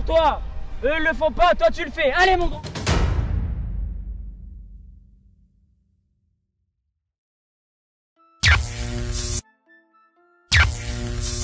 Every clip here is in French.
toi. Eux ils le font pas, toi tu le fais. Allez mon gros.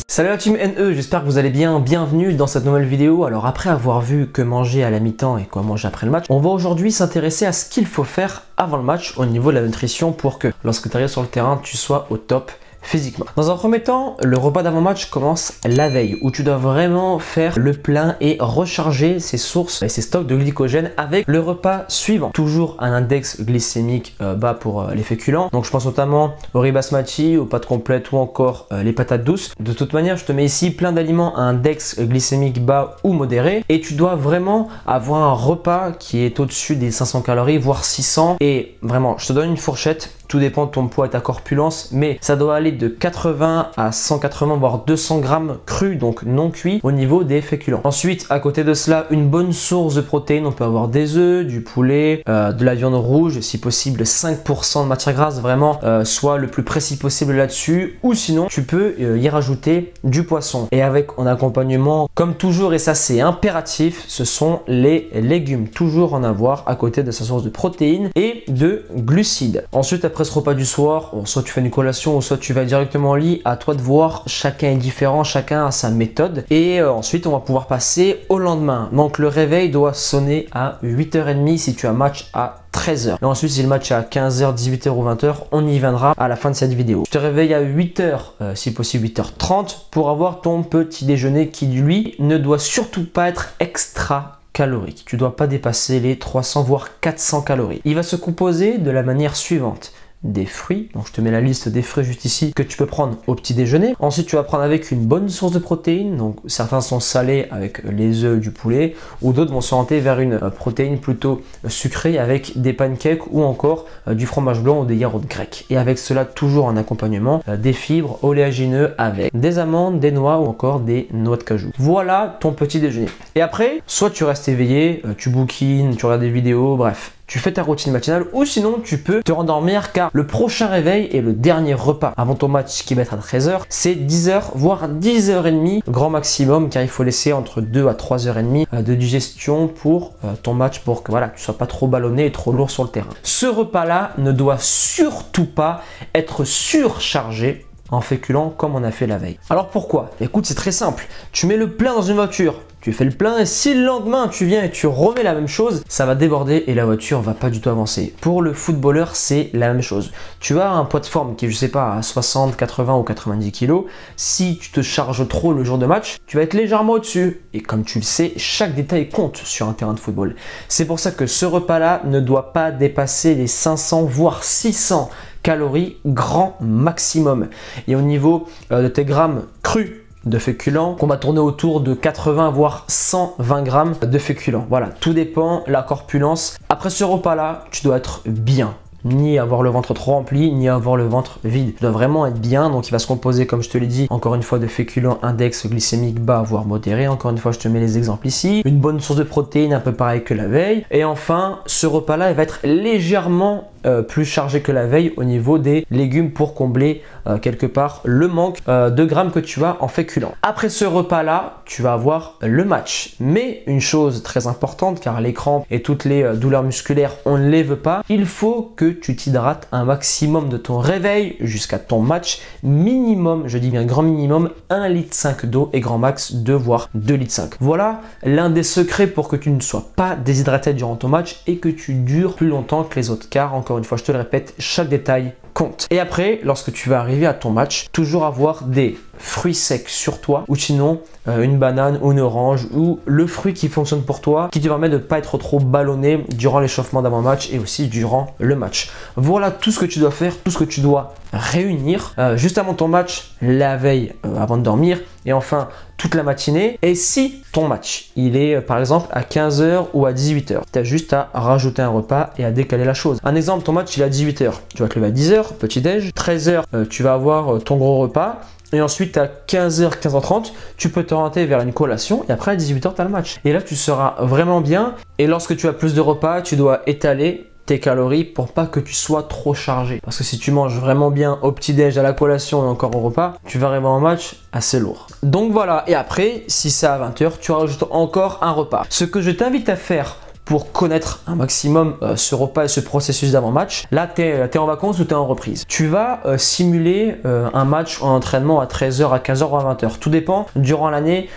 Salut la team NE, j'espère que vous allez bien, bienvenue dans cette nouvelle vidéo. Alors après avoir vu que manger à la mi-temps et quoi manger après le match, on va aujourd'hui s'intéresser à ce qu'il faut faire avant le match au niveau de la nutrition pour que lorsque tu arrives sur le terrain, tu sois au top physiquement. Dans un premier temps, le repas d'avant-match commence la veille où tu dois vraiment faire le plein et recharger ses sources et ses stocks de glycogène avec le repas suivant. Toujours un index glycémique bas pour les féculents. Donc je pense notamment au riz basmati, aux pâtes complètes ou encore les patates douces. De toute manière, je te mets ici plein d'aliments à index glycémique bas ou modéré et tu dois vraiment avoir un repas qui est au-dessus des 500 calories voire 600 et vraiment, je te donne une fourchette. Tout dépend de ton poids et ta corpulence, mais ça doit aller de 80 à 180 voire 200 grammes crus, donc non cuits, au niveau des féculents. Ensuite, à côté de cela, une bonne source de protéines. On peut avoir des œufs, du poulet, de la viande rouge, si possible 5% de matière grasse, vraiment, soit le plus précis possible là-dessus. Ou sinon, tu peux y rajouter du poisson. Et avec en accompagnement, comme toujours, et ça c'est impératif, ce sont les légumes. Toujours en avoir à côté de sa source de protéines et de glucides. Ensuite, après ce repas du soir, soit tu fais une collation ou soit tu vas directement au lit, à toi de voir, chacun est différent, chacun a sa méthode et ensuite on va pouvoir passer au lendemain. Donc le réveil doit sonner à 8h30 si tu as match à 13h. Et ensuite si le match est à 15h, 18h ou 20h, on y viendra à la fin de cette vidéo. Je te réveille à 8h, si possible 8h30 pour avoir ton petit déjeuner qui lui ne doit surtout pas être extra calorique. Tu ne dois pas dépasser les 300 voire 400 calories. Il va se composer de la manière suivante. Des fruits, donc je te mets la liste des fruits juste ici que tu peux prendre au petit déjeuner. Ensuite tu vas prendre avec une bonne source de protéines, donc certains sont salés avec les œufs, du poulet ou d'autres vont s'orienter vers une protéine plutôt sucrée avec des pancakes ou encore du fromage blanc ou des yaourts grecs. Et avec cela toujours en accompagnement des fibres oléagineux avec des amandes, des noix ou encore des noix de cajou. Voilà ton petit déjeuner. Et après, soit tu restes éveillé, tu bouquines, tu regardes des vidéos, bref. Tu fais ta routine matinale ou sinon tu peux te rendormir car le prochain réveil et le dernier repas avant ton match qui va être à 13h, c'est 10h voire 10h30 grand maximum car il faut laisser entre 2 à 3h30 de digestion pour ton match pour que voilà, tu sois pas trop ballonné et trop lourd sur le terrain. Ce repas-là ne doit surtout pas être surchargé en féculents comme on a fait la veille. Alors pourquoi? Écoute, c'est très simple. Tu mets le plein dans une voiture, tu fais le plein et si le lendemain tu viens et tu remets la même chose, ça va déborder et la voiture va pas du tout avancer. Pour le footballeur, c'est la même chose. Tu as un poids de forme qui est, je sais pas, à 60, 80 ou 90 kg. Si tu te charges trop le jour de match, tu vas être légèrement au-dessus. Et comme tu le sais, chaque détail compte sur un terrain de football. C'est pour ça que ce repas-là ne doit pas dépasser les 500 voire 600 calories grand maximum. Et au niveau de tes grammes crus de féculents, on va tourner autour de 80 voire 120 grammes de féculents. Voilà, tout dépend la corpulence. Après ce repas-là, tu dois être bien. Ni avoir le ventre trop rempli, ni avoir le ventre vide. Tu dois vraiment être bien, donc il va se composer, comme je te l'ai dit, encore une fois de féculents index glycémique bas, voire modéré. Encore une fois, je te mets les exemples ici. Une bonne source de protéines, un peu pareil que la veille. Et enfin, ce repas-là, il va être légèrement plus chargé que la veille au niveau des légumes pour combler quelque part le manque de grammes que tu as en féculents. Après ce repas-là, tu vas avoir le match. Mais une chose très importante, car les crampes et toutes les douleurs musculaires, on ne les veut pas. Il faut que tu t'hydrates un maximum de ton réveil jusqu'à ton match. Minimum, je dis bien grand minimum, 1,5 litre d'eau et grand max 2 voire 2,5 litres. Voilà l'un des secrets pour que tu ne sois pas déshydraté durant ton match et que tu dures plus longtemps que les autres. Car encore une fois, je te le répète, chaque détail compte. Et après, lorsque tu vas arriver à ton match, toujours avoir des fruits secs sur toi ou sinon une banane ou une orange ou le fruit qui fonctionne pour toi, qui te permet de ne pas être trop ballonné durant l'échauffement d'avant-match et aussi durant le match. Voilà tout ce que tu dois faire, tout ce que tu dois réunir juste avant ton match, la veille avant de dormir et enfin toute la matinée. Et si ton match il est par exemple à 15h ou à 18h, tu as juste à rajouter un repas et à décaler la chose. Un exemple, ton match il est à 18h, tu vas te lever à 10h, petit déj, 13h tu vas avoir ton gros repas. Et ensuite, à 15h, 15h30, tu peux t'orienter vers une collation et après à 18h, tu as le match. Et là, tu seras vraiment bien. Et lorsque tu as plus de repas, tu dois étaler tes calories pour pas que tu sois trop chargé. Parce que si tu manges vraiment bien au petit-déj, à la collation et encore au repas, tu vas arriver en match assez lourd. Donc voilà, et après, si c'est à 20 h, tu rajoutes encore un repas. Ce que je t'invite à faire pour connaître un maximum ce repas et ce processus d'avant-match, là tu es en vacances ou tu es en reprise. Tu vas simuler un match ou un entraînement à 13 h, à 15 h ou à 20 h. Tout dépend durant l'année.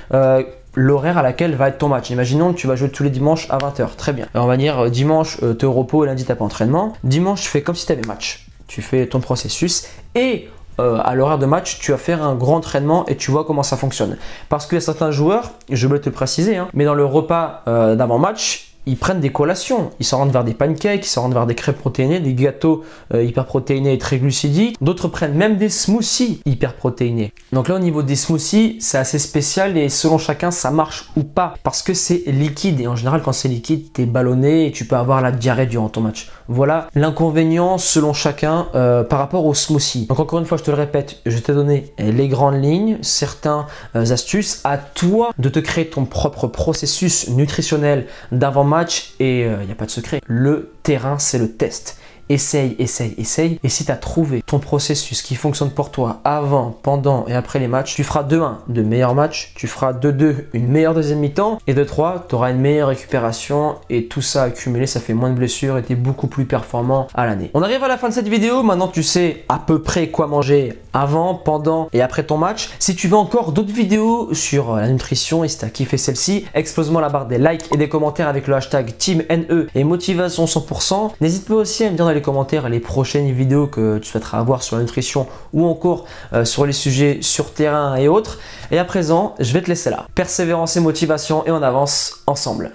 L'horaire à laquelle va être ton match. Imaginons que tu vas jouer tous les dimanches à 20 h. Très bien. Alors on va dire dimanche, tu es au repos et lundi, tu n'as pas entraînement. Dimanche, tu fais comme si tu avais match. Tu fais ton processus et à l'horaire de match, tu vas faire un grand entraînement et tu vois comment ça fonctionne. Parce qu'il y a certains joueurs, je voulais te le préciser, mais dans le repas d'avant-match, ils prennent des collations, ils s'en rendent vers des pancakes, ils s'en rendent vers des crêpes protéinées, des gâteaux hyper protéinés et très glucidiques. D'autres prennent même des smoothies hyper protéinés. Donc là au niveau des smoothies, c'est assez spécial et selon chacun ça marche ou pas parce que c'est liquide et en général quand c'est liquide, t'es ballonné et tu peux avoir la diarrhée durant ton match. Voilà l'inconvénient selon chacun par rapport aux smoothies. Donc encore une fois, je te le répète, je t'ai donné les grandes lignes, certaines astuces. À toi de te créer ton propre processus nutritionnel d'avant-match et il n'y a pas de secret. Le terrain, c'est le test. Essaye, essaye, essaye. Et si tu as trouvé ton processus qui fonctionne pour toi avant, pendant et après les matchs, tu feras de 1 de meilleurs matchs, tu feras de 2 une meilleure deuxième mi-temps et de 3 tu auras une meilleure récupération et tout ça accumulé, ça fait moins de blessures et tu es beaucoup plus performant à l'année. On arrive à la fin de cette vidéo. Maintenant, tu sais à peu près quoi manger avant, pendant et après ton match. Si tu veux encore d'autres vidéos sur la nutrition et si tu as kiffé celle-ci, explose-moi la barre des likes et des commentaires avec le hashtag TeamNE et motivation 100%. N'hésite pas aussi à me dire dans les commentaires les prochaines vidéos que tu souhaiteras avoir sur la nutrition ou encore sur les sujets sur terrain et autres. Et à présent, je vais te laisser là. Persévérance et motivation et on avance ensemble.